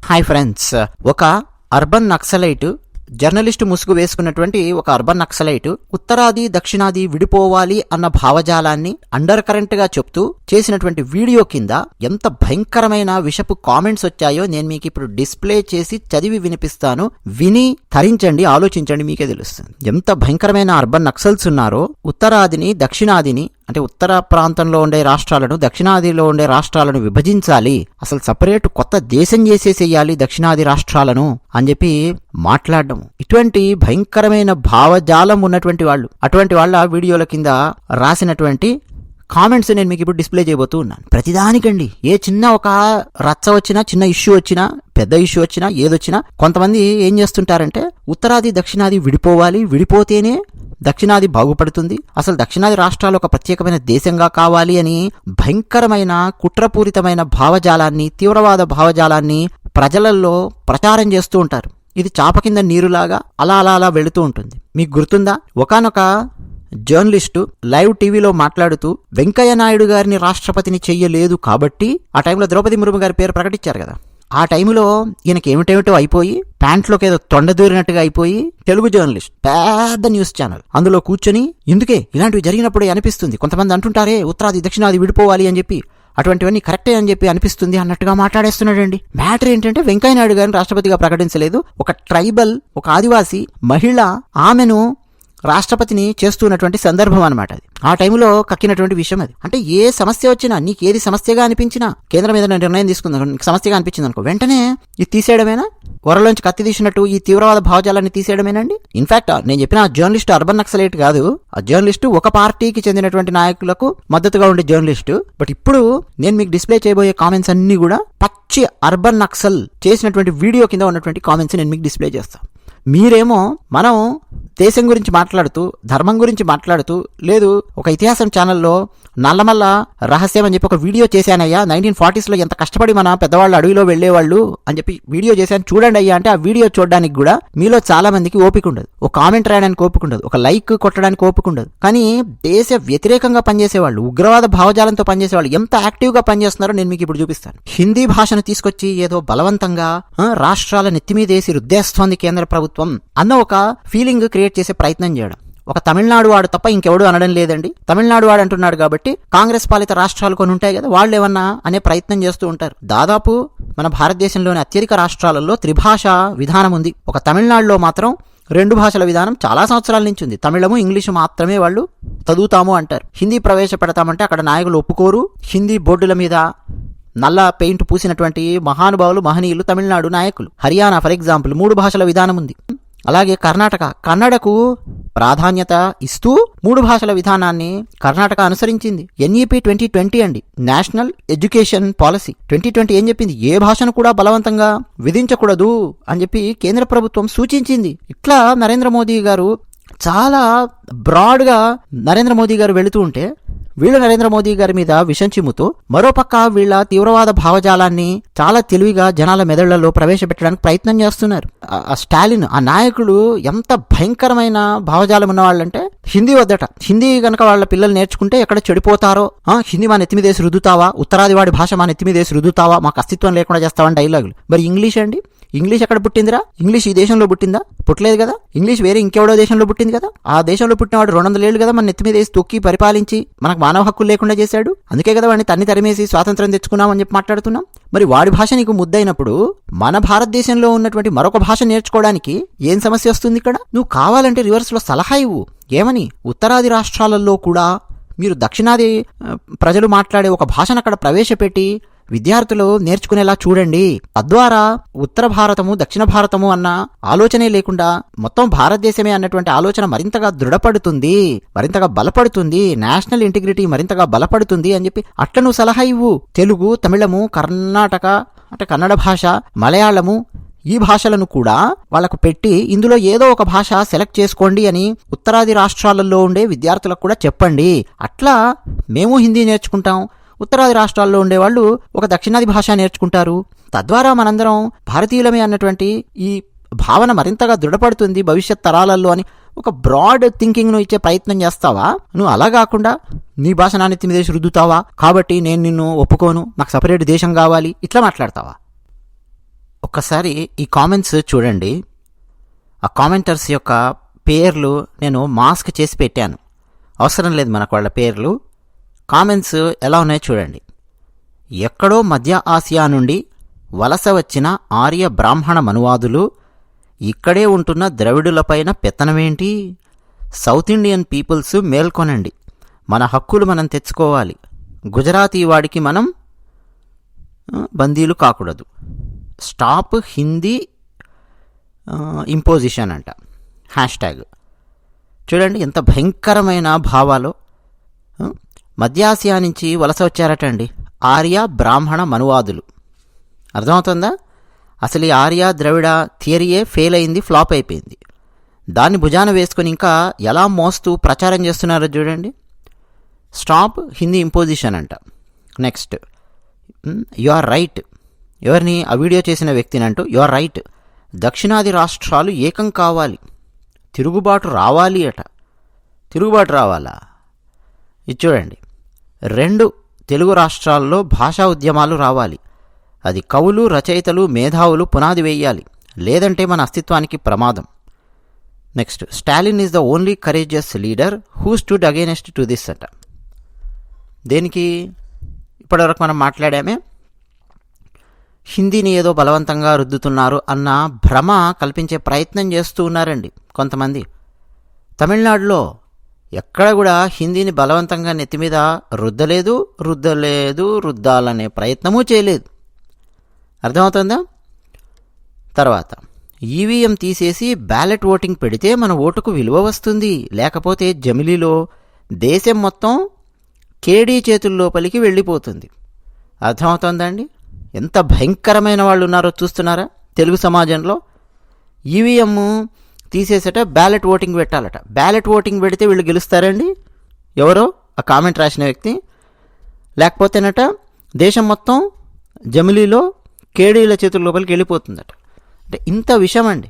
Hi friends, ఒక urban naxalite journalist ముసుగు వేసుకున్నటువంటి ఒక అర్బన్ నక్సలైట్ ఉత్తరాది దక్షిణాది విడిపోవాలి అన్న భావజాలాన్ని అండర్ కరెంట్ గా చెప్తూ చేసినటువంటి వీడియో కింద ఎంత భయంకరమైన విషపు కామెంట్స్ వచ్చాయో నేను మీకు ఇప్పుడు డిస్ప్లే చేసి చదివి వినిపిస్తాను. విని తరించండి, ఆలోచించండి, మీకే తెలుస్తుంది ఎంత భయంకరమైన అర్బన్ నక్సల్స్ ఉన్నారో. ఉత్తరాదిని దక్షిణాదిని అంటే ఉత్తర ప్రాంతంలో ఉండే రాష్ట్రాలను దక్షిణాదిలో ఉండే రాష్ట్రాలను విభజించాలి, అసలు సపరేట్ కొత్త దేశం చేసేసేయాలి దక్షిణాది రాష్ట్రాలను అని చెప్పి మాట్లాడడం. ఇటువంటి భయంకరమైన భావజాలం ఉన్నటువంటి వాళ్ళు, అటువంటి వాళ్ళ వీడియోల కింద రాసినటువంటి కామెంట్స్ నేను మీకు ఇప్పుడు డిస్ప్లే చేయబోతూ ఉన్నాను. ప్రతిదానికండి, ఏ చిన్న ఒక రచ్చ వచ్చినా, చిన్న ఇష్యూ వచ్చినా, పెద్ద ఇష్యూ వచ్చినా, ఏదొచ్చినా కొంతమంది ఏం చేస్తుంటారంటే ఉత్తరాది దక్షిణాది విడిపోవాలి, విడిపోతేనే దక్షిణాది బాగుపడుతుంది, అసలు దక్షిణాది రాష్ట్రాలు ఒక ప్రత్యేకమైన దేశంగా కావాలి అని భయంకరమైన కుట్రపూరితమైన భావజాలాన్ని, తీవ్రవాద భావజాలాన్ని ప్రజలలో ప్రచారం చేస్తూ ఉంటారు. ఇది చాప కింద నీరులాగా అలా అలా అలా వెళుతూ ఉంటుంది. మీకు గుర్తుందా, ఒకానొక జర్నలిస్టు లైవ్ టీవీలో మాట్లాడుతూ వెంకయ్య నాయుడు గారిని రాష్ట్రపతిని చెయ్యలేదు కాబట్టి, ఆ టైంలో ద్రౌపది ముర్ము గారి పేరు ప్రకటించారు కదా, ఆ టైంలో ఈయనకి ఏమిటేమిటో అయిపోయి ప్యాంట్లోకి ఏదో తొండదూరినట్టుగా అయిపోయి తెలుగు జర్నలిస్ట్, పెద్ద న్యూస్ ఛానల్, అందులో కూర్చొని ఎందుకే ఇలాంటివి జరిగినప్పుడే అనిపిస్తుంది, కొంతమంది అంటుంటారే ఉత్తరాది దక్షిణాది విడిపోవాలి అని చెప్పి, అటువంటివన్నీ కరెక్టే అని చెప్పి అనిపిస్తుంది అన్నట్టుగా మాట్లాడేస్తున్నాడండి. మ్యాటర్ ఏంటంటే వెంకయ్య నాయుడు గారిని రాష్ట్రపతిగా ప్రకటించలేదు, ఒక ట్రైబల్, ఒక ఆదివాసీ మహిళ ఆమెను రాష్ట్రపతిని చేస్తున్నటువంటి సందర్భం అనమాట అది. ఆ టైంలో కక్కినటువంటి విషయం అది. అంటే ఏ సమస్య వచ్చినా, నీకు ఏది సమస్యగా అనిపించినా, కేంద్రం మీద నిర్ణయం తీసుకుందా, నీకు సమస్యగా అనిపించింది అనుకో, వెంటనే ఇది తీసేయడమేనా? వరలోంచి కత్తి తీసినట్టు ఈ తీవ్రవాద భావజాలాన్ని తీసేయడమేనండి. ఇన్ఫాక్ట్ నేను చెప్పిన ఆ జర్నలిస్ట్ అర్బన్ నక్సలైట్ కాదు, ఆ జర్నలిస్టు ఒక పార్టీకి చెందినటువంటి నాయకులకు మద్దతుగా ఉండే జర్నలిస్టు. బట్ ఇప్పుడు నేను మీకు డిస్ప్లే చేయబోయే కామెంట్స్ అన్ని కూడా పచ్చి అర్బన్ నక్సల్ చేసినటువంటి వీడియో కింద ఉన్నటువంటి కామెంట్స్ నేను మీకు డిస్ప్లే చేస్తాను. మీరేమో మనం దేశం గురించి మాట్లాడుతూ, ధర్మం గురించి మాట్లాడుతూ, లేదు ఒక ఇతిహాసం ఛానల్లో నల్లమల్ల రహస్యం అని చెప్పి ఒక వీడియో చేశానయ్యా, 1940s ఎంత కష్టపడి మన పెద్దవాళ్ళు అడవిలో వెళ్లేవాళ్ళు అని చెప్పి వీడియో చేశాను చూడండి అయ్యా అంటే, ఆ వీడియో చూడడానికి కూడా మీలో చాలా మందికి ఓపిక ఉండదు, ఒక కామెంట్ రాయడానికి ఓపిక ఉండదు, ఒక లైక్ కొట్టడానికి ఓపిక ఉండదు. కానీ దేశ వ్యతిరేకంగా పనిచేసేవాళ్ళు, ఉగ్రవాద భావజాలంతో పనిచేసేవాళ్ళు ఎంత యాక్టివ్ గా పనిచేస్తున్నారో నేను మీకు ఇప్పుడు చూపిస్తాను. హిందీ భాషను తీసుకొచ్చి ఏదో బలవంతంగా రాష్ట్రాల నెత్తిమీదేసి రుద్దేస్తోంది కేంద్ర ప్రభుత్వం అన్న ఒక ఫీలింగ్ క్రియేట్ చేసే ప్రయత్నం చేయడం. ఒక తమిళనాడు వాడు తప్ప ఇంకెవడు అనడం లేదండి, తమిళనాడు వాడు అంటున్నాడు కాబట్టి కాంగ్రెస్ పాలిత రాష్ట్రాలు కొన్ని ఉంటాయి కదా, వాళ్ళు ఏమన్నా అనే ప్రయత్నం చేస్తూ ఉంటారు. దాదాపు మన భారతదేశంలోని అత్యధిక రాష్ట్రాలలో త్రిభాషా విధానం ఉంది. ఒక తమిళనాడులో మాత్రం 2 భాషల విధానం చాలా సంవత్సరాల నుంచి ఉంది. తమిళము ఇంగ్లీషు మాత్రమే వాళ్ళు చదువుతాము అంటారు. హిందీ ప్రవేశపెడతామంటే అక్కడ నాయకులు ఒప్పుకోరు. హిందీ బోర్డుల మీద నల్ల పెయింట్ పూసినటువంటి మహానుభావులు, మహనీయులు తమిళనాడు నాయకులు. హర్యానా ఫర్ ఎగ్జాంపుల్ 3 భాషల విధానం ఉంది. అలాగే కన్నడకు ప్రాధాన్యత ఇస్తూ 3 భాషల విధానాన్ని కర్ణాటక అనుసరించింది. NEP 2020 అండి, నేషనల్ ఎడ్యుకేషన్ పాలసీ 2020 ఏం చెప్పింది, ఏ భాషను కూడా బలవంతంగా విధించకూడదు అని చెప్పి కేంద్ర ప్రభుత్వం సూచించింది. ఇట్లా నరేంద్ర మోదీ గారు చాలా బ్రాడ్గా నరేంద్ర మోదీ గారు వెళుతూ ఉంటే, వీళ్ళు నరేంద్ర మోదీ గారి మీద విషం చిమ్ముతూ మరోపక్క వీళ్ళ తీవ్రవాద భావజాలాన్ని చాలా తెలివిగా జనాల మెదళ్లలో ప్రవేశపెట్టడానికి ప్రయత్నం చేస్తున్నారు. ఆ స్టాలిన్, ఆ నాయకుడు ఎంత భయంకరమైన భావజాలం ఉన్నవాళ్ళంటే, హిందీ వద్దట, హిందీ గనక వాళ్ళ పిల్లలు నేర్చుకుంటే ఎక్కడ చెడిపోతారో, హిందీ మా నెత్తిమీదేసి రుద్దుతావా, ఉత్తరాది వాడి భాష మా నెత్తిమీదేసి రుద్దుతావా, మాకు అస్తిత్వం లేకుండా చేస్తావని డైలాగులు. మరి ఇంగ్లీష్ అండి, ఇంగ్లీష్ ఎక్కడ పుట్టిందిరా? ఇంగ్లీష్ ఈ దేశంలో పుట్టిందా? పుట్టలేదు కదా. ఇంగ్లీష్ వేరే ఇంకెవడో దేశంలో పుట్టింది కదా. ఆ దేశంలో పుట్టినవాడు 200 ఏళ్ళు కదా మన నెత్తి మీద వేసి తొక్కి పరిపాలించి మనకు మానవ హక్కులు లేకుండా చేశాడు. అందుకే కదా వాడిని తరిమేసి స్వాతంత్రం తెచ్చుకున్నాం అని చెప్పి మాట్లాడుతున్నాం. మరి వాడి భాష నీకు ముద్దయినప్పుడు మన భారతదేశంలో ఉన్నటువంటి మరొక భాష నేర్చుకోవడానికి ఏం సమస్య వస్తుంది ఇక్కడ? నువ్వు కావాలంటే రివర్స్ లో సలహా ఇవ్వు. ఏమని, ఉత్తరాది రాష్ట్రాలలో కూడా మీరు దక్షిణాది ప్రజలు మాట్లాడే ఒక భాషను అక్కడ ప్రవేశపెట్టి విద్యార్థులు నేర్చుకునేలా చూడండి. తద్వారా ఉత్తర భారతము దక్షిణ భారతము అన్న ఆలోచనే లేకుండా మొత్తం భారతదేశమే అన్నటువంటి ఆలోచన మరింతగా దృఢపడుతుంది, మరింతగా బలపడుతుంది, నేషనల్ ఇంటిగ్రిటీ మరింతగా బలపడుతుంది అని చెప్పి అట్లా నువ్వు సలహా ఇవ్వు. తెలుగు, తమిళము, కర్ణాటక అంటే కన్నడ భాష, మలయాళము, ఈ భాషలను కూడా వాళ్లకు పెట్టి ఇందులో ఏదో ఒక భాష సెలెక్ట్ చేసుకోండి అని ఉత్తరాది రాష్ట్రాలలో ఉండే విద్యార్థులకు కూడా చెప్పండి. అట్లా మేము హిందీ నేర్చుకుంటాం, ఉత్తరాది రాష్ట్రాల్లో ఉండేవాళ్ళు ఒక దక్షిణాది భాష నేర్చుకుంటారు. తద్వారా మనందరం భారతీయులమే అన్నటువంటి ఈ భావన మరింతగా దృఢపడుతుంది భవిష్యత్ తరాలలో అని ఒక బ్రాడ్ థింకింగ్ ను ఇచ్చే ప్రయత్నం చేస్తావా? నువ్వు అలా కాకుండా నీ భాష నా నెత్తి మీద రుద్దుతావా, కాబట్టి నేను నిన్ను ఒప్పుకోను, నాకు సపరేట్ దేశం కావాలి, ఇట్లా మాట్లాడతావా? ఒక్కసారి ఈ కామెంట్స్ చూడండి. ఆ కామెంటర్స్ యొక్క పేర్లు నేను మాస్క్ చేసి పెట్టాను, అవసరం లేదు మనకు వాళ్ళ పేర్లు. కామెంట్స్ ఎలా ఉన్నాయో చూడండి. ఎక్కడో మధ్య ఆసియా నుండి వలస వచ్చిన ఆర్య బ్రాహ్మణ మనువాదులు ఇక్కడే ఉంటున్న ద్రవిడులపైన పెత్తనమేంటి? సౌత్ ఇండియన్ పీపుల్స్ మేల్కొనండి, మన హక్కులు మనం తెచ్చుకోవాలి, గుజరాతీ వాడికి మనం బందీలు కాకూడదు, స్టాప్ హిందీ ఇంపోజిషన్ అంట హ్యాష్ట్యాగ్. చూడండి ఎంత భయంకరమైన భావాలు. మధ్యాసియా నుంచి వలస వచ్చారటండి ఆర్య బ్రాహ్మణ మనువాదులు. అర్థమవుతుందా? అసలు ఈ ఆర్య ద్రవిడ థియరీయే ఫెయిల్ అయింది, ఫ్లాప్ అయిపోయింది. దాన్ని భుజాన వేసుకుని ఇంకా ఎలా మోస్తూ ప్రచారం చేస్తున్నారో చూడండి. స్టాప్ హిందీ ఇంపోజిషన్ అంట. Next, you are right. ఎవరిని? ఆ వీడియో చేసిన వ్యక్తిని అంటూ, యు ఆర్ రైట్, దక్షిణాది రాష్ట్రాలు ఏకం కావాలి, తిరుగుబాటు రావాలి అట. తిరుగుబాటు రావాలా? ఇది చూడండి, 2 తెలుగు రాష్ట్రాల్లో భాషా ఉద్యమాలు రావాలి, అది కవులు, రచయితలు, మేధావులు పునాది వేయాలి, లేదంటే మన అస్తిత్వానికి ప్రమాదం. Next, Stalin is the only courageous leader who stood against to this అట. దేనికి? ఇప్పటివరకు మనం మాట్లాడామే, హిందీని ఏదో బలవంతంగా రుద్దుతున్నారు అన్న భ్రమ కల్పించే ప్రయత్నం చేస్తూ ఉన్నారండి కొంతమంది. తమిళనాడులో ఎక్కడ కూడా హిందీని బలవంతంగా నెత్తిమీద రుద్దలేదు, రుద్దాలనే ప్రయత్నమూ చేయలేదు. అర్థమవుతుందా? తర్వాత, ఈవీఎం తీసేసి బ్యాలెట్ ఓటింగ్ పెడితే మన ఓటుకు విలువ వస్తుంది, లేకపోతే జమిలీలో దేశం మొత్తం కేడీ చేతుల్లోపలికి వెళ్ళిపోతుంది. అర్థమవుతుందండి? ఎంత భయంకరమైన వాళ్ళు ఉన్నారో చూస్తున్నారా తెలుగు సమాజంలో? ఈవీఎం తీసేసట బ్యాలెట్ ఓటింగ్ పెట్టాలట. బ్యాలెట్ ఓటింగ్ పెడితే వీళ్ళు గెలుస్తారండి? ఎవరో ఆ కామెంట్ రాసిన వ్యక్తి. లేకపోతేనట దేశం మొత్తం జమిలీలో కేడీల చేతుల లోపలికి వెళ్ళిపోతుందట. అంటే ఇంత విషయం అండి.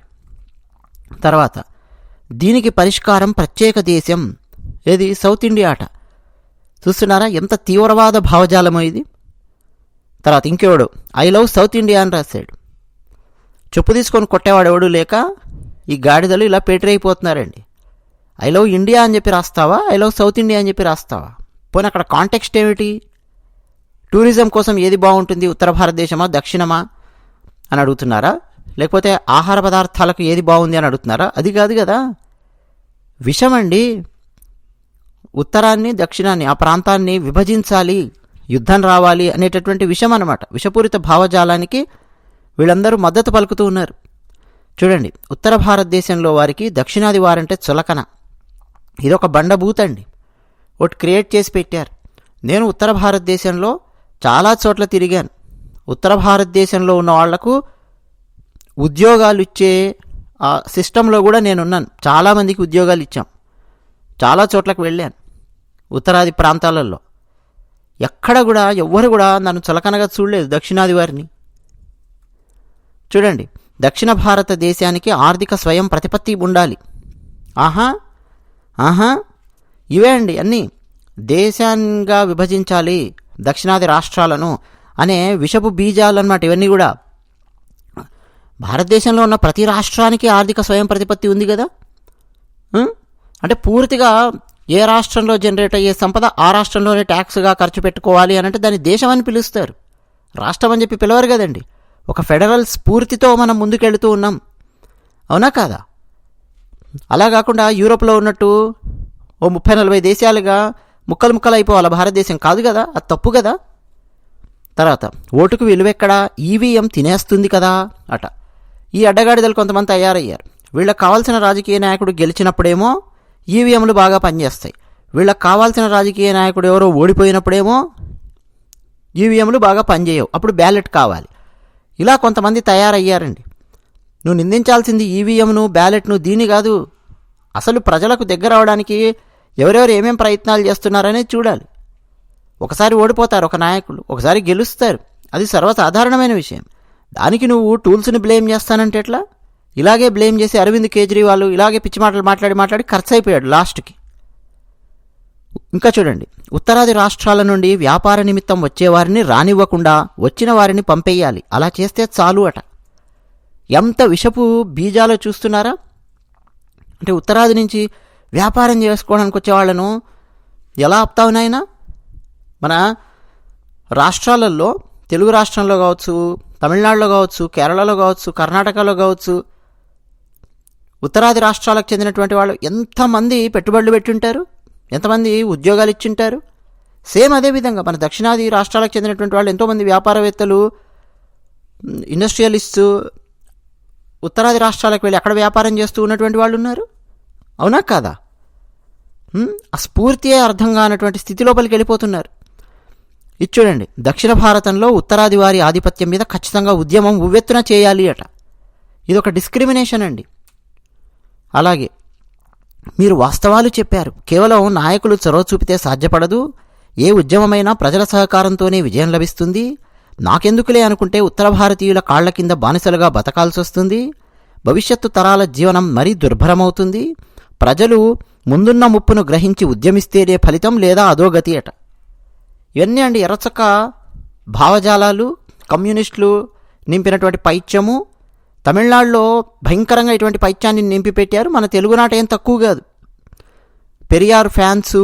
తర్వాత, దీనికి పరిష్కారం ప్రత్యేక దేశం. ఏది? సౌత్ ఇండియా అట. చూస్తున్నారా ఎంత తీవ్రవాద భావజాలమో ఇది. తర్వాత ఇంకెవడు ఐ లవ్ సౌత్ ఇండియా అని రాశాడు. చెప్పు తీసుకొని కొట్టేవాడు ఎవడు లేక ఈ గాడిదలు ఇలా పేటరైపోతున్నారండి. ఐ లవ్ ఇండియా అని చెప్పి రాస్తావా, ఐ లవ్ సౌత్ ఇండియా అని చెప్పి రాస్తావా? పోనీ అక్కడ కాంటెక్స్ట్ ఏమిటి? టూరిజం కోసం ఏది బాగుంటుంది, ఉత్తర భారతదేశమా దక్షిణమా అని అడుగుతున్నారా? లేకపోతే ఆహార పదార్థాలకు ఏది బాగుంది అని అడుగుతున్నారా? అది కాదు కదా విషయం అండి. ఉత్తరాన్ని దక్షిణాన్ని ఆ ప్రాంతాన్ని విభజించాలి, యుద్ధం రావాలి అనేటటువంటి విషయం అన్నమాట. విషపూరిత భావజాలానికి వీళ్ళందరూ మద్దతు పలుకుతూ ఉన్నారు. చూడండి, ఉత్తర భారతదేశంలో వారికి దక్షిణాది వారంటే చులకన. ఇదొక బండబూతండి, ఒకటి క్రియేట్ చేసి పెట్టారు. నేను ఉత్తర భారతదేశంలో చాలా చోట్ల తిరిగాను. ఉత్తర భారతదేశంలో ఉన్న వాళ్లకు ఉద్యోగాలు ఇచ్చే ఆ సిస్టంలో కూడా నేనున్నాను. చాలామందికి ఉద్యోగాలు ఇచ్చాం, చాలా చోట్లకు వెళ్ళాను. ఉత్తరాది ప్రాంతాలలో ఎక్కడ కూడా ఎవ్వరు కూడా నన్ను చులకనగా చూడలేదు దక్షిణాది వారిని. చూడండి, దక్షిణ భారతదేశానికి ఆర్థిక స్వయం ప్రతిపత్తి ఉండాలి. ఇవే అండి అన్నీ. దేశాంగా విభజించాలి దక్షిణాది రాష్ట్రాలను అనే విషపు బీజాలు అన్నమాట ఇవన్నీ కూడా. భారతదేశంలో ఉన్న ప్రతి రాష్ట్రానికి ఆర్థిక స్వయం ప్రతిపత్తి ఉంది కదా. అంటే పూర్తిగా ఏ రాష్ట్రంలో జనరేట్ అయ్యే సంపద ఆ రాష్ట్రంలోనే ట్యాక్స్గా ఖర్చు పెట్టుకోవాలి అని అంటే దాన్ని దేశం అని పిలుస్తారు, రాష్ట్రం అని చెప్పి పిలవరు కదండి. ఒక ఫెడరల్ స్ఫూర్తితో మనం ముందుకెళ్తూ ఉన్నాం, అవునా కాదా? అలా కాకుండా యూరోప్లో ఉన్నట్టు ఓ 30-40 దేశాలుగా ముక్కలు అయిపోవాలి భారతదేశం కాదు కదా, అది తప్పు కదా. తర్వాత, ఓటుకు విలువెక్కడా? ఈవీఎం తినేస్తుంది కదా అట. ఈ అడ్డగాడిదలు కొంతమంది తయారయ్యారు. వీళ్ళకి కావాల్సిన రాజకీయ నాయకుడు గెలిచినప్పుడేమో ఈవీఎంలు బాగా పనిచేస్తాయి, వీళ్ళకి కావాల్సిన రాజకీయ నాయకుడు ఎవరో ఓడిపోయినప్పుడేమో ఈవీఎంలు బాగా పనిచేయవు, అప్పుడు బ్యాలెట్ కావాలి. ఇలా కొంతమంది తయారయ్యారండి. నువ్వు నిందించాల్సింది ఈవీఎంను, బ్యాలెట్ను, దీన్ని కాదు. అసలు ప్రజలకు దగ్గర అవడానికి ఎవరెవరు ఏమేం ప్రయత్నాలు చేస్తున్నారనే చూడాలి. ఒకసారి ఓడిపోతారు ఒక నాయకులు, ఒకసారి గెలుస్తారు, అది సర్వసాధారణమైన విషయం. దానికి నువ్వు టూల్స్ని బ్లేమ్ చేస్తానంటే ఎట్లా? ఇలాగే బ్లేమ్ చేసి అరవింద్ కేజ్రీవాల్ ఇలాగే పిచ్చి మాటలు మాట్లాడి ఖర్చు అయిపోయాడు లాస్ట్కి. ఇంకా చూడండి, ఉత్తరాది రాష్ట్రాల నుండి వ్యాపార నిమిత్తం వచ్చేవారిని రానివ్వకుండా వచ్చిన వారిని పంపేయాలి, అలా చేస్తే చాలు అట. ఎంత విషపు బీజాలు చూస్తున్నారా? అంటే ఉత్తరాది నుంచి వ్యాపారం చేసుకోవడానికి వచ్చే వాళ్ళను ఎలా ఆపుతావు నాయనా? మన రాష్ట్రాలలో, తెలుగు రాష్ట్రంలో కావచ్చు, తమిళనాడులో కావచ్చు, కేరళలో కావచ్చు, కర్ణాటకలో కావచ్చు, ఉత్తరాది రాష్ట్రాలకు చెందినటువంటి వాళ్ళు ఎంతమంది పెట్టుబడులు పెట్టుంటారు, ఎంతమంది ఉద్యోగాలు ఇచ్చింటారు. సేమ్ అదేవిధంగా మన దక్షిణాది రాష్ట్రాలకు చెందినటువంటి వాళ్ళు ఎంతోమంది వ్యాపారవేత్తలు, ఇండస్ట్రియలిస్టు ఉత్తరాది రాష్ట్రాలకు వెళ్ళి అక్కడ వ్యాపారం చేస్తూ ఉన్నటువంటి వాళ్ళు ఉన్నారు. అవునా కాదా? ఆ స్ఫూర్తియే అర్థం కానటువంటి స్థితి లోపలికి వెళ్ళిపోతున్నారు. ఇది చూడండి, దక్షిణ భారతంలో ఉత్తరాది వారి ఆధిపత్యం మీద ఖచ్చితంగా ఉద్యమం ఉవ్వెత్తున చేయాలి అట. ఇది ఒక డిస్క్రిమినేషన్ అండి. అలాగే మీరు వాస్తవాలు చెప్పారు, కేవలం నాయకులు చొరవ చూపితే సాధ్యపడదు, ఏ ఉద్యమమైనా ప్రజల సహకారంతోనే విజయం లభిస్తుంది, నాకెందుకులే అనుకుంటే ఉత్తర భారతీయుల కాళ్ల కింద బానిసలుగా బతకాల్సి వస్తుంది, భవిష్యత్తు తరాల జీవనం మరీ దుర్భరమవుతుంది, ప్రజలు ముందున్న ముప్పును గ్రహించి ఉద్యమిస్తేనే ఫలితం లేదా అధోగతి అట. ఇవన్నీ అండి ఎర్రచక్క భావజాలాలు, కమ్యూనిస్టులు నింపినటువంటి పైత్యము. తమిళనాడులో భయంకరంగా ఇటువంటి పైత్యాన్ని నింపి పెట్టారు. మన తెలుగునాట ఏం తక్కువ కాదు. పెరియార్ ఫ్యాన్సు,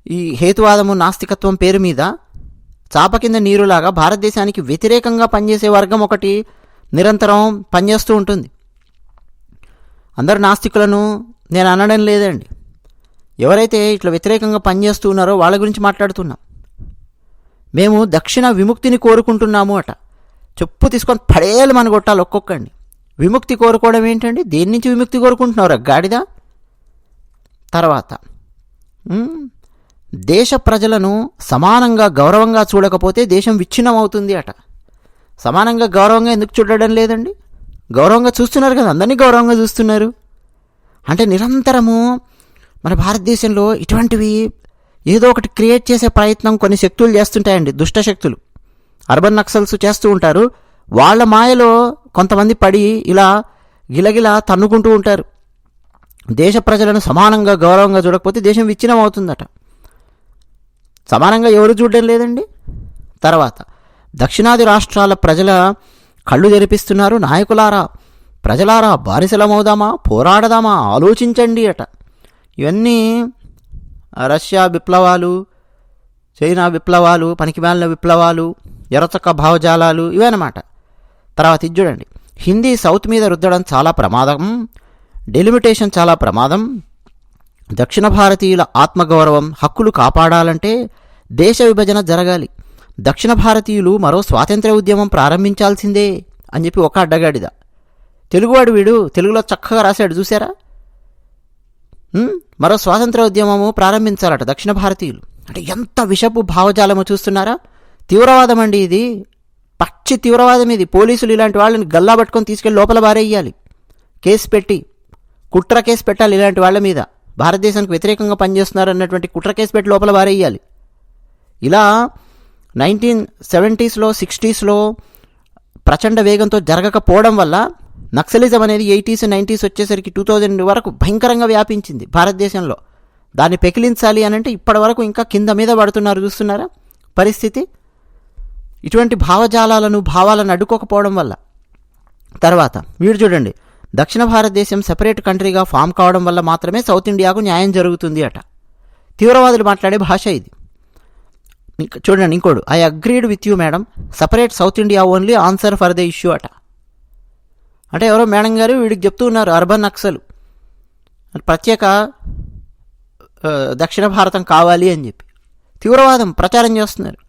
ఈ హేతువాదము, నాస్తికత్వం పేరు మీద చాప కింద నీరులాగా భారతదేశానికి వ్యతిరేకంగా పనిచేసే వర్గం ఒకటి నిరంతరం పనిచేస్తూ ఉంటుంది. అందరు నాస్తికులను నేను అనడం లేదండి. ఎవరైతే ఇట్లా వ్యతిరేకంగా పనిచేస్తూ ఉన్నారో వాళ్ళ గురించి మాట్లాడుతున్నాం. మేము దక్షిణ విముక్తిని కోరుకుంటున్నాము అట. చెప్పు తీసుకొని పడేయాలి మన కొట్టాలి ఒక్కొక్కండి. విముక్తి కోరుకోవడం ఏంటండి? దేని నుంచి విముక్తి కోరుకుంటున్నారా గాడిద? తర్వాత దేశ ప్రజలను సమానంగా గౌరవంగా చూడకపోతే దేశం విచ్ఛిన్నం అవుతుంది అట. సమానంగా గౌరవంగా ఎందుకు చూడడం లేదండి? గౌరవంగా చూస్తున్నారు కదా, అందరినీ గౌరవంగా చూస్తున్నారు. అంటే నిరంతరము మన భారతదేశంలో ఇటువంటివి ఏదో ఒకటి క్రియేట్ చేసే ప్రయత్నం కొన్ని శక్తులు చేస్తుంటాయండి, దుష్ట శక్తులు. అర్బన్ నక్సల్స్ చేస్తూ ఉంటారు. వాళ్ళ మాయలో కొంతమంది పడి ఇలా గిలగిలా తన్నుకుంటూ ఉంటారు. దేశ ప్రజలను సమానంగా గౌరవంగా చూడకపోతే దేశం విచ్ఛిన్నం అవుతుందట. సమానంగా ఎవరు చూడడం లేదండి. తర్వాత దక్షిణాది రాష్ట్రాల ప్రజల కళ్ళు తెరిపిస్తున్నారు. నాయకులారా, ప్రజలారా, బానిసలమవుదామా, పోరాడదామా, ఆలోచించండి అట. ఇవన్నీ రష్యా విప్లవాలు, చైనా విప్లవాలు, పనికిమాలిన విప్లవాలు, ఎర్రచక్క భావజాలాలు ఇవన్నమాట. తర్వాత ఇది చూడండి, హిందీ సౌత్ మీద రుద్దడం చాలా ప్రమాదం, డెలిమిటేషన్ చాలా ప్రమాదం. దక్షిణ భారతీయుల ఆత్మగౌరవం, హక్కులు కాపాడాలంటే దేశ విభజన జరగాలి. దక్షిణ భారతీయులు మరో స్వాతంత్ర్య ఉద్యమం ప్రారంభించాల్సిందే అని చెప్పి ఒక అడ్డగాడిద. తెలుగువాడు వీడు తెలుగులో చక్కగా రాశాడు చూసారా. మరో స్వాతంత్ర ఉద్యమము ప్రారంభించాలట దక్షిణ భారతీయులు. అంటే ఎంత విషపు భావజాలము చూస్తున్నారా. తీవ్రవాదం అండి ఇది, పచ్చి తీవ్రవాదం ఇది. పోలీసులు ఇలాంటి వాళ్ళని గల్లా పట్టుకొని తీసుకెళ్ళి లోపల బారేయాలి, కేసు పెట్టి కుట్ర కేసు పెట్టాలి. ఇలాంటి వాళ్ళ మీద భారతదేశానికి వ్యతిరేకంగా పనిచేస్తున్నారు అన్నటువంటి కుట్ర కేసు పెట్టి లోపల బారేయాలి. ఇలా 1970s, 60s ప్రచండ వేగంతో జరగకపోవడం వల్ల నక్సలిజం అనేది 80s, 90s వచ్చేసరికి 2000 వరకు భయంకరంగా వ్యాపించింది భారతదేశంలో. దాన్ని పెకిలించాలి అని అంటే ఇప్పటి వరకు ఇంకా కింద మీద పడుతున్నారు. చూస్తున్నారా పరిస్థితి. ఇటువంటి భావజాలాలను, భావాలను అడ్డుకోకపోవడం వల్ల. తర్వాత వీడు చూడండి, దక్షిణ భారతదేశం సెపరేట్ కంట్రీగా ఫామ్ కావడం వల్ల మాత్రమే సౌత్ ఇండియాకు న్యాయం జరుగుతుంది అట. తీవ్రవాదులు మాట్లాడే భాష ఇది. చూడండి ఇంకోడు, I agreed with you madam, separate South India only answer for the issue అట. అంటే ఎవరో మేడం గారు వీడికి చెప్తూ ఉన్నారు, అర్బన్ నక్సలు ప్రత్యేక దక్షిణ భారతం కావాలి అని చెప్పి తీవ్రవాదం ప్రచారం చేస్తున్నారు.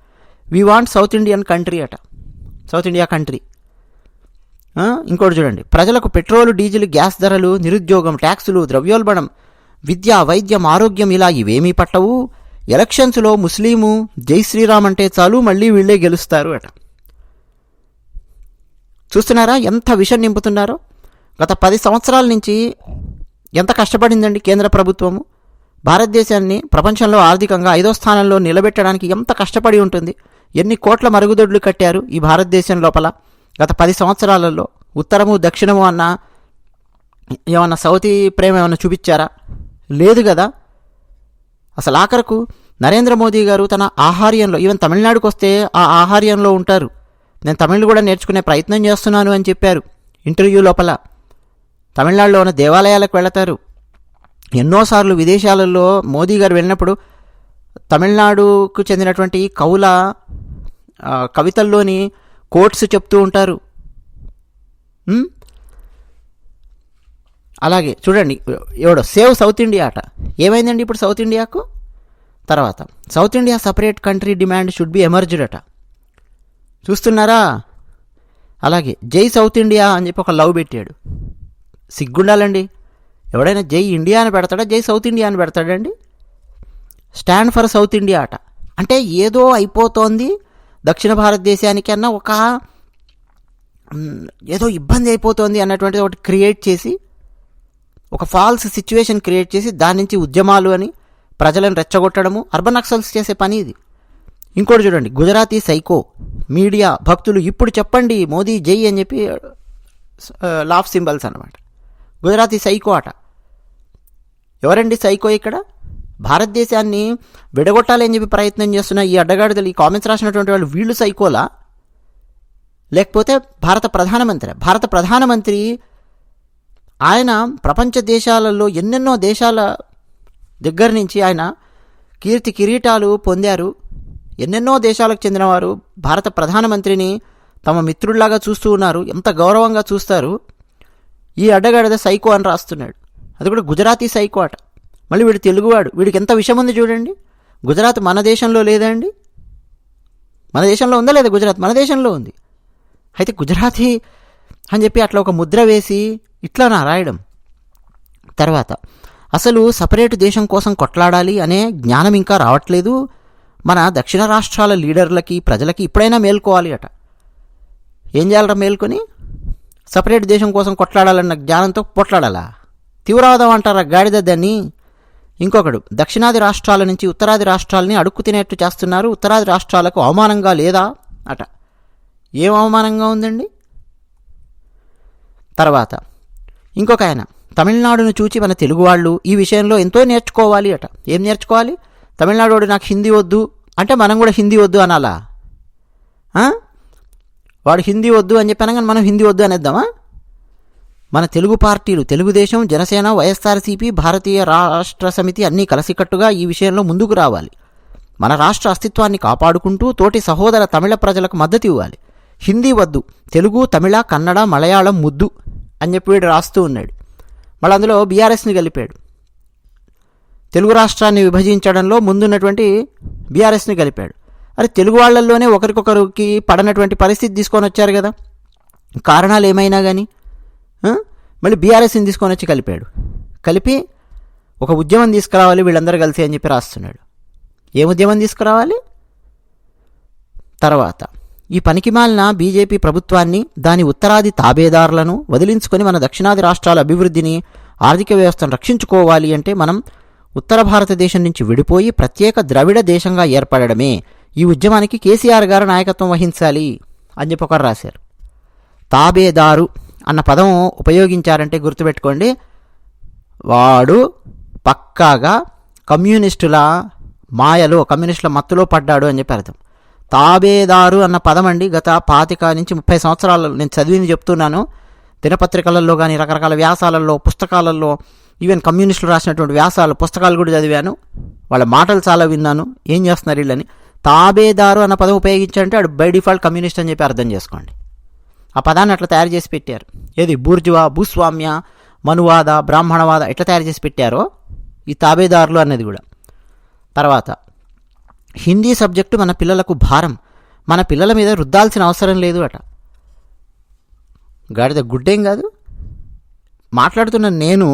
We want south Indian country అట, సౌత్ ఇండియా కంట్రీ. ఇంకోటి చూడండి, ప్రజలకు పెట్రోలు, డీజిల్, గ్యాస్ ధరలు, నిరుద్యోగం, ట్యాక్సులు, ద్రవ్యోల్బణం, విద్య, వైద్యం, ఆరోగ్యం ఇలా ఇవేమీ పట్టవు. ఎలక్షన్స్లో ముస్లిము జై శ్రీరామ్ అంటే చాలు మళ్ళీ వీళ్ళే గెలుస్తారు అట. చూస్తున్నారా ఎంత విషయం నింపుతున్నారో. గత 10 సంవత్సరాల నుంచి ఎంత కష్టపడిందండి కేంద్ర ప్రభుత్వము భారతదేశాన్ని ప్రపంచంలో ఆర్థికంగా 5వ స్థానంలో నిలబెట్టడానికి ఎంత కష్టపడి ఉంటుంది. ఎన్ని కోట్ల మరుగుదొడ్లు కట్టారు ఈ భారతదేశం లోపల గత 10 సంవత్సరాలలో. ఉత్తరము దక్షిణము అన్న ఏమన్నా సౌతీ ప్రేమ ఏమన్నా చూపించారా? లేదు కదా. అసలు ఆఖరకు నరేంద్ర మోదీ గారు తన ఆహార్యంలో, ఈవెన్ తమిళనాడుకు వస్తే ఆ ఆహార్యంలో ఉంటారు. నేను తమిళ్ కూడా నేర్చుకునే ప్రయత్నం చేస్తున్నాను అని చెప్పారు ఇంటర్వ్యూ లోపల. తమిళనాడులో ఉన్న దేవాలయాలకు వెళతారు. ఎన్నోసార్లు విదేశాలలో మోదీ గారు వెళ్ళినప్పుడు తమిళనాడుకు చెందినటువంటి కవుల కవితల్లోని కోట్స్ చెప్తూ ఉంటారు. అలాగే చూడండి, ఎవడో సేవ్ సౌత్ ఇండియా అట. ఏమైందండి ఇప్పుడు సౌత్ ఇండియాకు? తర్వాత south India separate country demand should be emerged అట. చూస్తున్నారా? అలాగే జై సౌత్ ఇండియా అని చెప్పి ఒక లవ్ పెట్టాడు. సిగ్గుండాలండి. ఎవడైనా జై ఇండియా అని పెడతాడా, జై సౌత్ ఇండియా అని పెడతాడండి? స్టాండ్ ఫర్ సౌత్ ఇండియా అట. అంటే ఏదో అయిపోతోంది దక్షిణ భారతదేశానికి అన్న ఒక ఏదో ఇబ్బంది అయిపోతుంది అన్నటువంటిది ఒకటి క్రియేట్ చేసి, ఒక ఫాల్స్ సిచ్యువేషన్ క్రియేట్ చేసి దాని నుంచి ఉద్యమాలు అని ప్రజలను రెచ్చగొట్టడము అర్బన్ నక్సల్స్ చేసే పని ఇది. ఇంకోటి చూడండి, గుజరాతీ సైకో మీడియా భక్తులు ఇప్పుడు చెప్పండి మోదీ జై అని చెప్పి లాఫ్ సింబల్స్ అన్నమాట. గుజరాతీ సైకో అట. ఎవరండి సైకో ఇక్కడ? భారతదేశాన్ని విడగొట్టాలి అని చెప్పి ప్రయత్నం చేస్తున్న ఈ అడ్డగాడిదలు, ఈ కామెంట్స్ రాసినటువంటి వాళ్ళు, వీళ్ళు సైకోలా లేకపోతే భారత ప్రధానమంత్రి ఆయన ప్రపంచ దేశాలలో ఎన్నెన్నో దేశాల దగ్గర నుంచి ఆయన కీర్తి కిరీటాలు పొందారు. ఎన్నెన్నో దేశాలకు చెందినవారు భారత ప్రధానమంత్రిని తమ మిత్రుడిలాగా చూస్తూ ఉన్నారు, ఎంత గౌరవంగా చూస్తారు. ఈ అడ్డగాడిద సైకో అని రాస్తున్నాడు. అది కూడా గుజరాతీ సైకో అట. మళ్ళీ వీడు తెలుగువాడు, వీడికి ఎంత విషయం ఉంది చూడండి. గుజరాత్ మన దేశంలో లేదండి? మన దేశంలో ఉందా లేదా? గుజరాత్ మన దేశంలో ఉంది. అయితే గుజరాతీ అని చెప్పి అట్లా ఒక ముద్ర వేసి ఇట్లానా రాయడం? తర్వాత అసలు సపరేట్ దేశం కోసం కొట్లాడాలి అనే జ్ఞానం ఇంకా రావట్లేదు మన దక్షిణ రాష్ట్రాల లీడర్లకి, ప్రజలకి. ఇప్పుడైనా మేల్కోవాలి అట. ఏం చేయాలరా మేల్కొని? సపరేట్ దేశం కోసం కొట్లాడాలన్న జ్ఞానంతో కొట్లాడాలా? తీవ్రవాదం అంటారా గాడిద దాన్ని? ఇంకొకడు, దక్షిణాది రాష్ట్రాల నుంచి ఉత్తరాది రాష్ట్రాలని అడుక్కు తినేట్టు చేస్తున్నారు, ఉత్తరాది రాష్ట్రాలకు అవమానంగా లేదా అట. ఏం అవమానంగా ఉందండి? తర్వాత ఇంకొక ఆయన, తమిళనాడును చూచి మన తెలుగు వాళ్ళు ఈ విషయంలో ఎంతో నేర్చుకోవాలి అట. ఏం నేర్చుకోవాలి? తమిళనాడు నాకు హిందీ వద్దు అంటే మనం కూడా హిందీ వద్దు అనాలా? వాడు హిందీ వద్దు అని చెప్పాను కానీ మనం హిందీ వద్దు అనేద్దామా? మన తెలుగు పార్టీలు, తెలుగుదేశం, జనసేన, వైఎస్ఆర్సీపీ, భారతీయ రాష్ట్ర సమితి అన్నీ కలిసికట్టుగా ఈ విషయంలో ముందుకు రావాలి. మన రాష్ట్ర అస్తిత్వాన్ని కాపాడుకుంటూ తోటి సహోదర తమిళ ప్రజలకు మద్దతు ఇవ్వాలి. హిందీ వద్దు, తెలుగు, తమిళ, కన్నడ, మలయాళం ముద్దు అని చెప్పి వీడు రాస్తూ ఉన్నాడు. మళ్ళీ అందులో బీఆర్ఎస్ని కలిపాడు. తెలుగు రాష్ట్రాన్ని విభజించడంలో ముందున్నటువంటి బీఆర్ఎస్ని కలిపాడు. అరే తెలుగు వాళ్ళల్లోనే ఒకరికొకరికి పడనటువంటి పరిస్థితి తీసుకొని వచ్చారు కదా, కారణాలు ఏమైనా కానీ. మళ్ళీ బీఆర్ఎస్ని తీసుకొని వచ్చి కలిపాడు. కలిపి ఒక ఉద్యమం తీసుకురావాలి వీళ్ళందరూ కలిసి అని చెప్పి రాస్తున్నాడు. ఏం ఉద్యమం తీసుకురావాలి? తర్వాత ఈ పనికిమాలిన బీజేపీ ప్రభుత్వాన్ని, దాని ఉత్తరాది తాబేదారులను వదిలించుకొని మన దక్షిణాది రాష్ట్రాల అభివృద్ధిని, ఆర్థిక వ్యవస్థను రక్షించుకోవాలి అంటే మనం ఉత్తర భారతదేశం నుంచి విడిపోయి ప్రత్యేక ద్రవిడ దేశంగా ఏర్పడడమే. ఈ ఉద్యమానికి కేసీఆర్ గారు నాయకత్వం వహించాలి అని చెప్పి ఒకరు రాశారు. తాబేదారు అన్న పదం ఉపయోగించారంటే గుర్తుపెట్టుకోండి, వాడు పక్కాగా కమ్యూనిస్టుల మాయలో, కమ్యూనిస్టుల మత్తులో పడ్డాడు అని చెప్పి అర్థం. తాబేదారు అన్న పదం అండి గత 25 నుంచి 30 సంవత్సరాలు నేను చదివింది చెప్తున్నాను. దినపత్రికలలో కానీ, రకరకాల వ్యాసాలలో, పుస్తకాలలో, ఈవెన్ కమ్యూనిస్టులు రాసినటువంటి వ్యాసాలు, పుస్తకాలు కూడా చదివాను. వాళ్ళ మాటలు చాలా విన్నాను. ఏం చేస్తున్నారు వీళ్ళని. తాబేదారు అన్న పదం ఉపయోగించాలంటే వాడు బై డిఫాల్ట్ కమ్యూనిస్ట్ అని చెప్పి అర్థం చేసుకోండి. ఆ పదాన్ని అట్లా తయారు చేసి పెట్టారు. ఏది బూర్జువా, భూస్వామ్య, మనువాద, బ్రాహ్మణవాద ఎట్లా తయారు చేసి పెట్టారో ఈ తాబేదారులు అన్నది కూడా. తర్వాత హిందీ సబ్జెక్టు మన పిల్లలకు భారం, మన పిల్లల మీద రుద్దాల్సిన అవసరం లేదు అట. గాడిద గుడ్డేం కాదు. మాట్లాడుతున్న నేను,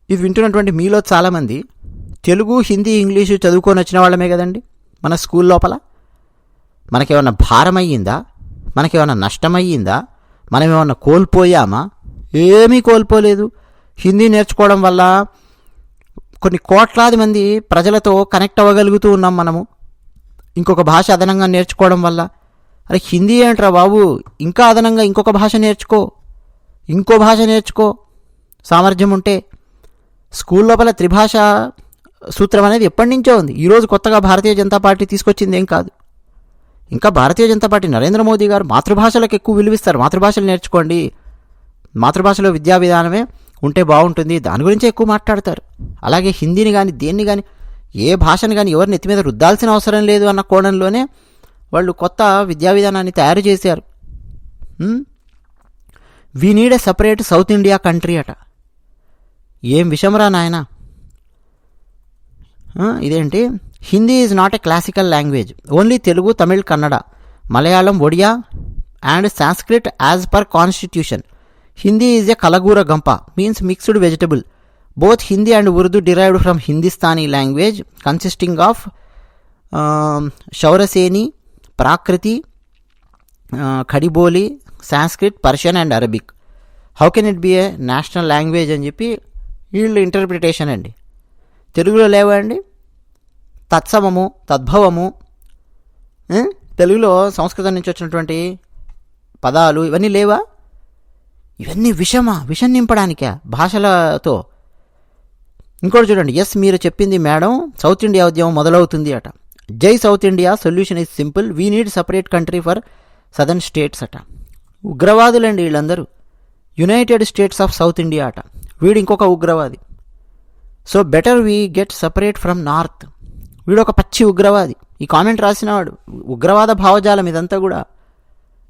ఇది వింటున్నటువంటి మీలో చాలామంది తెలుగు, హిందీ, ఇంగ్లీషు చదువుకొని వచ్చిన వాళ్ళమే కదండి. మన స్కూల్ లోపల మనకేమన్నా భారం అయ్యిందా? మనకేమన్నా నష్టమయ్యిందా? మనమేమన్నా కోల్పోయామా? ఏమీ కోల్పోలేదు. హిందీ నేర్చుకోవడం వల్ల కొన్ని కోట్లాది మంది ప్రజలతో కనెక్ట్ అవ్వగలుగుతూ ఉన్నాం మనము, ఇంకొక భాష అదనంగా నేర్చుకోవడం వల్ల. అరే హిందీ ఏంట్రా బాబు, ఇంకా అదనంగా ఇంకొక భాష నేర్చుకో, ఇంకో భాష నేర్చుకో సామర్థ్యం ఉంటే. స్కూల్ లోపల త్రిభాష సూత్రం అనేది ఎప్పటి నుంచో ఉంది. ఈరోజు కొత్తగా భారతీయ జనతా పార్టీ తీసుకొచ్చింది ఏం కాదు. ఇంకా భారతీయ జనతా పార్టీ నరేంద్ర మోదీ గారు మాతృభాషలకు ఎక్కువ విలువిస్తారు. మాతృభాషలు నేర్చుకోండి, మాతృభాషలో విద్యా విధానమే ఉంటే బాగుంటుంది, దాని గురించే ఎక్కువ మాట్లాడతారు. అలాగే హిందీని కానీ దేన్ని కానీ ఏ భాషను కానీ ఎవరు నెత్తి మీద రుద్దాల్సిన అవసరం లేదు అన్న కోణంలోనే వాళ్ళు కొత్త విద్యా విధానాన్ని తయారు చేశారు. We need a separate South India country అట. ఏం విషమరా నాయన ఇదేంటి? Hindi is not a classical language, only Telugu, Tamil, Kannada, Malayalam, Odia and Sanskrit as per constitution. Hindi is a కలగూర గంప, means mixed vegetable. Both Hindi and Urdu derived from Hindustani language consisting of Shauraseni, Prakrit, Khariboli, Sanskrit, Persian and Arabic. How can it be a national language అని చెప్పి వీళ్ళు interpretation అండి. తెలుగులో లేవండి తత్సమము, తద్భవము. తెలుగులో సంస్కృతం నుంచి వచ్చినటువంటి పదాలు ఇవన్నీ లేవా? ఇవన్నీ విషం నింపడానికే భాషలతో. ఇంకోటి చూడండి, ఎస్ మీరు చెప్పింది మేడం, సౌత్ ఇండియా ఉద్యమం మొదలవుతుంది అట. జై south India, solution is simple, we need separate country for southern states అట. ఉగ్రవాదులండి వీళ్ళందరూ. United states of south India అట. వీడు ఇంకొక ఉగ్రవాది. So better we get separate from north. వీడు ఒక పచ్చి ఉగ్రవాది. ఈ కామెంట్ రాసినవాడు ఉగ్రవాద భావజాలం ఇదంతా కూడా.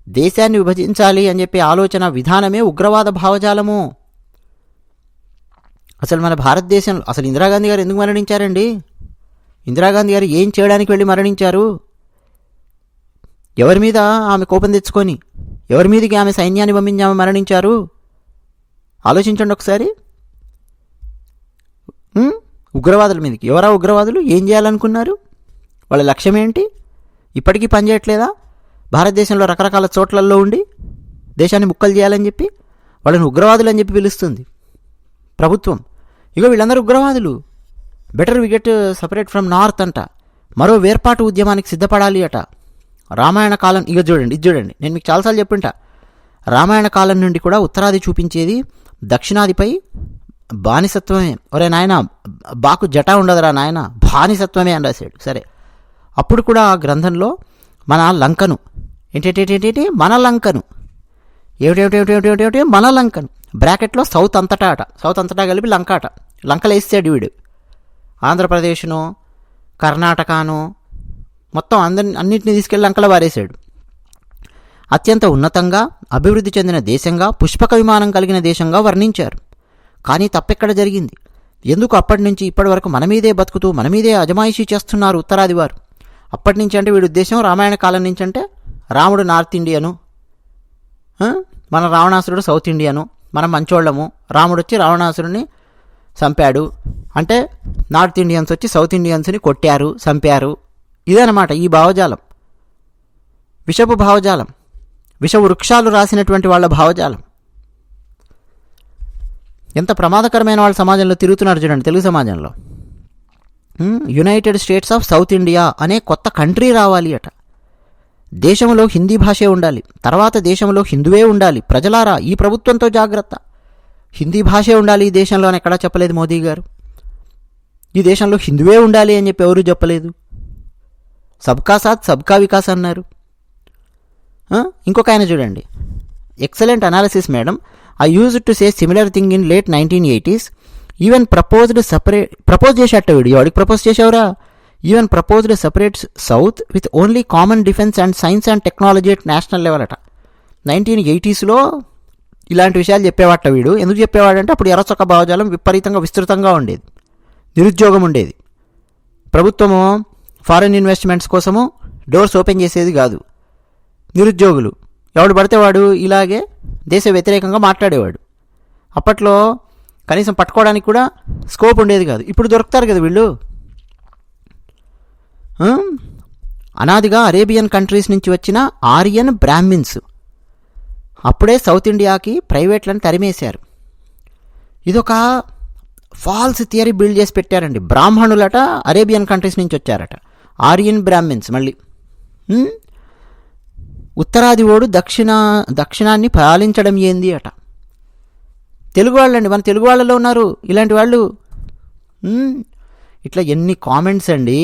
దేశాన్ని విభజించాలి అని చెప్పి ఆలోచన విధానమే ఉగ్రవాద భావజాలము. అసలు మన భారతదేశంలో అసలు ఇందిరాగాంధీ గారు ఎందుకు మరణించారండి? ఇందిరాగాంధీ గారు ఏం చేయడానికి వెళ్ళి మరణించారు? ఎవరి మీద ఆమె కోపం తెచ్చుకొని, ఎవరి మీదకి ఆమె సైన్యాన్ని పంపించి ఆమె మరణించారు? ఆలోచించండి ఒకసారి. ఉగ్రవాదుల మీదకి. ఎవరా ఉగ్రవాదులు? ఏం చేయాలనుకున్నారు? వాళ్ళ లక్ష్యం ఏంటి? ఇప్పటికీ పనిచేయట్లేదా? భారతదేశంలో రకరకాల చోట్లలో ఉండి దేశాన్ని ముక్కలు చేయాలని చెప్పి వాళ్ళని ఉగ్రవాదులు అని చెప్పి పిలుస్తుంది ప్రభుత్వం. ఇగో వీళ్ళందరూ ఉగ్రవాదులు. Better we get separate from north అంట. మరో వేర్పాటు ఉద్యమానికి సిద్ధపడాలి అట. రామాయణ కాలం ఇది చూడండి నేను మీకు చాలాసార్లు చెప్పింటా. రామాయణ కాలం నుండి కూడా ఉత్తరాది చూపించేది దక్షిణాదిపై బానిసత్వమే. ఒరే నాయన బాకు జటా ఉండదురా నాయన, బానిసత్వమే అని రాశాడు. సరే, అప్పుడు కూడా ఆ గ్రంథంలో మన లంకను ఏంటేంటి మన లంకను ఏమిటేమిటేమిటేమిటేమిటి మన లంకను బ్రాకెట్లో సౌత్ అంతటా అట. సౌత్ అంతటా కలిపి లంక అట. లంకలు వేసాడు వీడు. ఆంధ్రప్రదేశ్ను, కర్ణాటకను మొత్తం అన్నింటినీ తీసుకెళ్ళి లంకలో వారేశాడు. అత్యంత ఉన్నతంగా అభివృద్ధి చెందిన దేశంగా, పుష్పక విమానం కలిగిన దేశంగా వర్ణించారు. కానీ తప్పెక్కడ జరిగింది? ఎందుకు అప్పటి నుంచి ఇప్పటి వరకు మన మీదే బతుకుతూ మన మీదే అజమాయిషీ చేస్తున్నారు ఉత్తరాది వారు? అప్పటి నుంచి అంటే వీడి ఉద్దేశం రామాయణ కాలం నుంచి అంటే రాముడు నార్త్ ఇండియను, మన రావణాసురుడు సౌత్ ఇండియను, మనం మంచోళ్ళము, రాముడు వచ్చి రావణాసురుడిని చంపాడు అంటే నార్త్ ఇండియన్స్ వచ్చి సౌత్ ఇండియన్స్ని కొట్టారు, చంపారు. ఇదనమాట ఈ భావజాలం. విషపు భావజాలం, విష వృక్షాలు రాసినటువంటి వాళ్ళ భావజాలం. ఎంత ప్రమాదకరమైన వాళ్ళ సమాజంలో తిరుగుతున్నారు చూడండి. తెలుగు సమాజంలో United states of south India అనే కొత్త కంట్రీ రావాలి అట. దేశంలో హిందీ భాషే ఉండాలి, తర్వాత దేశంలో హిందువే ఉండాలి. ప్రజలారా ఈ ప్రభుత్వంతో జాగ్రత్త. హిందీ భాషే ఉండాలి ఈ దేశంలో అని ఎక్కడా చెప్పలేదు మోదీ గారు. ఈ దేశంలో హిందువే ఉండాలి అని చెప్పి ఎవరూ చెప్పలేదు. సబ్కా సాత్ సబ్కా వికాస్ అన్నారు. ఇంకొక ఆయన చూడండి, excellent analysis madam. I use to say similar thing in late 1980s. Even propose చేసేట వీడు. ఎవరికి ప్రపోజ్ చేసేవరా? Even proposed separate south with only common defence and science and technology at national level అట. 1980sలో ఇలాంటి విషయాలు చెప్పేవాట వీడు. ఎందుకు చెప్పేవాడంటే అప్పుడు ఎర్రచొక్క భావజాలం విపరీతంగా విస్తృతంగా ఉండేది, నిరుద్యోగం ఉండేది. ప్రభుత్వము ఫారిన్ ఇన్వెస్ట్మెంట్స్ కోసము డోర్స్ ఓపెన్ చేసేది కాదు. నిరుద్యోగులు ఎవడు పడితే వాడు ఇలాగే దేశ వ్యతిరేకంగా మాట్లాడేవాడు. అప్పట్లో కనీసం పట్టుకోవడానికి కూడా స్కోప్ ఉండేది కాదు. ఇప్పుడు దొరుకుతారు కదా వీళ్ళు. అనాదిగా అరేబియన్ కంట్రీస్ నుంచి వచ్చిన ఆరియన్ బ్రాహ్మిన్స్ అప్పుడే సౌత్ ఇండియాకి ప్రైవేట్లను తరిమేశారు. ఇదొక ఫాల్స్ థియరీ బిల్డ్ చేసి పెట్టారండి. బ్రాహ్మణులట అరేబియన్ కంట్రీస్ నుంచి వచ్చారట, ఆరియన్ బ్రాహ్మిన్స్. మళ్ళీ ఉత్తరాది ఓడు దక్షిణాన్ని పాలించడం ఏంది అట. తెలుగు వాళ్ళండి, మన తెలుగు వాళ్ళలో ఉన్నారు ఇలాంటి వాళ్ళు. ఇట్లా ఎన్ని కామెంట్స్ అండి.